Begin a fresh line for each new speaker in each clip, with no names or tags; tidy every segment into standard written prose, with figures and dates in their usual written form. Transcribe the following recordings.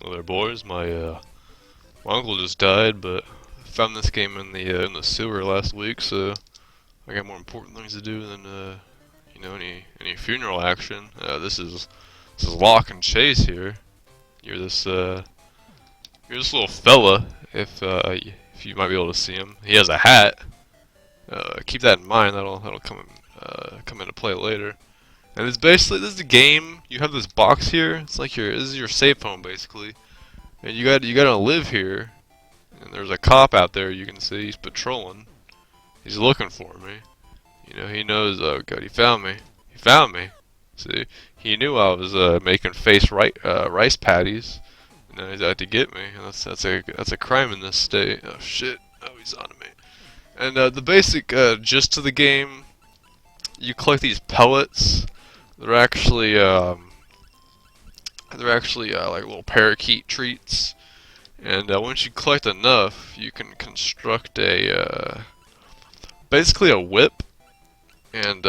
Well, there, boys. My uncle just died, but I found this game in the sewer last week, so I got more important things to do than any funeral action. This is Lock and Chase here. You're this uh you're this little fella. If you might be able to see him, he has a hat. Keep that in mind. That'll come into play later. And it's basically this is the game. You have this box here. It's like this is your safe home basically. And you gotta live here. And there's a cop out there you can see. He's patrolling. He's looking for me. You know, he knows. Oh god, he found me. He found me. See, he knew I was making rice patties, and then he's out to get me. And that's a crime in this state. Oh shit. Oh, he's on me. And the basic gist of the game, you collect these pellets. They're actually like little parakeet treats, and once you collect enough, you can construct basically a whip, and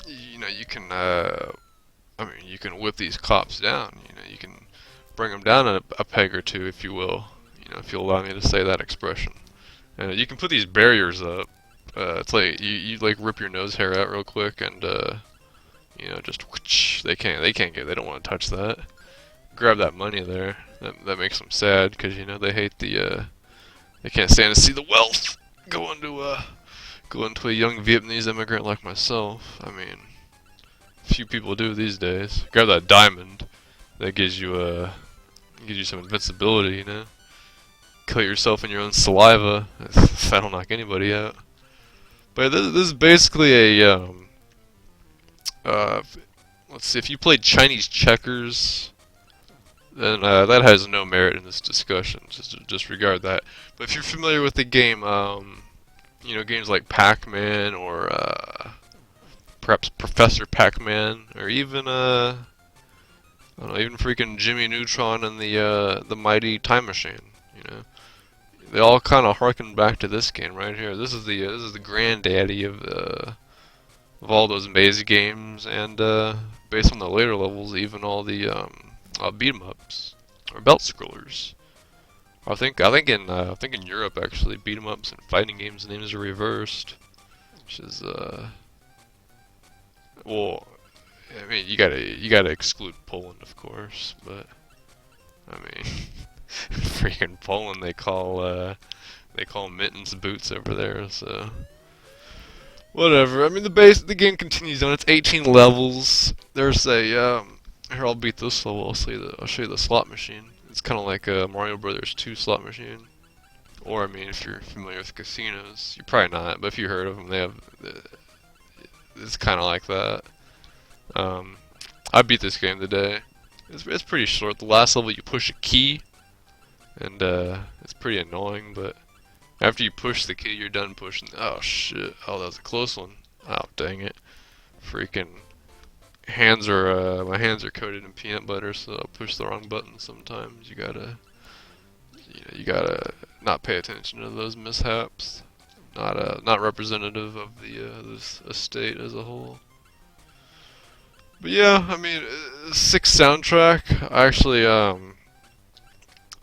you can you can whip these cops down. You know, you can bring them down a peg or two, if you will. You know, if you'll allow me to say that expression. And you can put these barriers up. It's like you like rip your nose hair out real quick, and just whoosh, they don't want to touch that. Grab that money there. That makes them sad because they hate they can't stand to see the wealth go into a young Vietnamese immigrant like myself. I mean, few people do these days. Grab that diamond. That gives you some invincibility. Kill yourself in your own saliva. That'll knock anybody out. But this is basically a let's see, if you played Chinese checkers, then that has no merit in this discussion. Just disregard that. But if you're familiar with the game, games like Pac-Man or perhaps Professor Pac-Man, or even I don't know, even freaking Jimmy Neutron and the Mighty Time Machine, they all kind of harken back to this game right here. This is the granddaddy of all those maze games, and based on the later levels, even all the beat 'em ups or belt scrollers. I think in Europe actually beat 'em ups and fighting games names are reversed, which is well, I mean you gotta exclude Poland, of course, but I mean freaking Poland they call mittens boots over there, so. Whatever. I mean, the game continues on. It's 18 levels. There's a here, I'll beat this level. I'll show you the slot machine. It's kind of like a Mario Brothers 2 slot machine. Or I mean, if you're familiar with casinos, you're probably not. But if you heard of them, it's kind of like that. I beat this game today. It's pretty short. The last level, you push a key, and it's pretty annoying, but. After you push the key, you're done pushing. Oh shit! Oh, that was a close one. Oh dang it! Freaking my hands are coated in peanut butter, so I'll push the wrong button sometimes. You gotta not pay attention to those mishaps. Not representative of this estate as a whole. But yeah, I mean, sick soundtrack. Actually,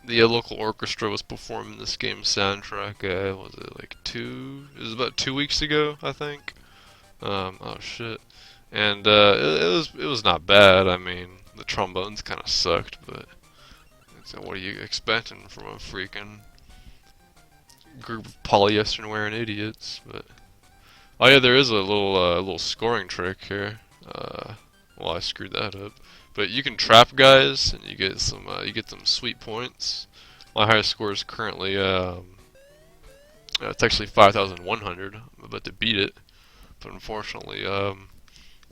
the local orchestra was performing this game's soundtrack. Was it like It was about 2 weeks ago, I think. Oh shit, and it was not bad. I mean, the trombones kind of sucked, but what are you expecting from a freaking group of polyester wearing idiots? But oh yeah, there is a little scoring trick here. Well, I screwed that up. But you can trap guys, and you get some sweet points. My highest score is currently it's actually 5,100. I'm about to beat it, but unfortunately,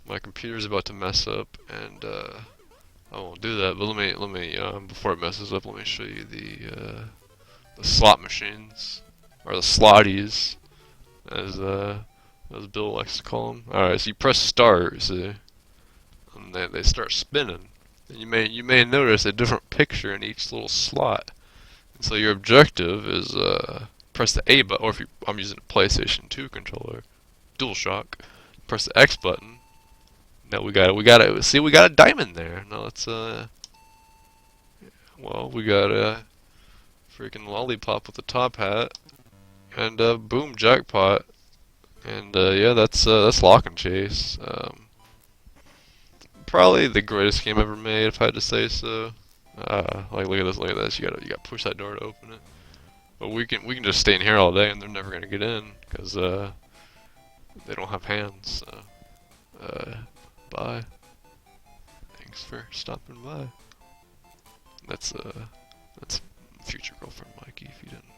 my computer's about to mess up, and I won't do that. But let me before it messes up, let me show you the slot machines, or the slotties, as Bill likes to call them. All right, so you press start, see. And they start spinning. And you may notice a different picture in each little slot. And so your objective is press the A button, or I'm using a PlayStation 2 controller, DualShock. Press the X button. Now we got a diamond there. Now let's Well, we got a freaking lollipop with a top hat, and boom, jackpot. And yeah, that's Lock and Chase. Probably the greatest game ever made, if I had to say so. Like look at this, look at this. You got to push that door to open it. But we can just stay in here all day, and they're never gonna get in because they don't have hands. So, bye. Thanks for stopping by. That's future girlfriend Mikey, if you didn't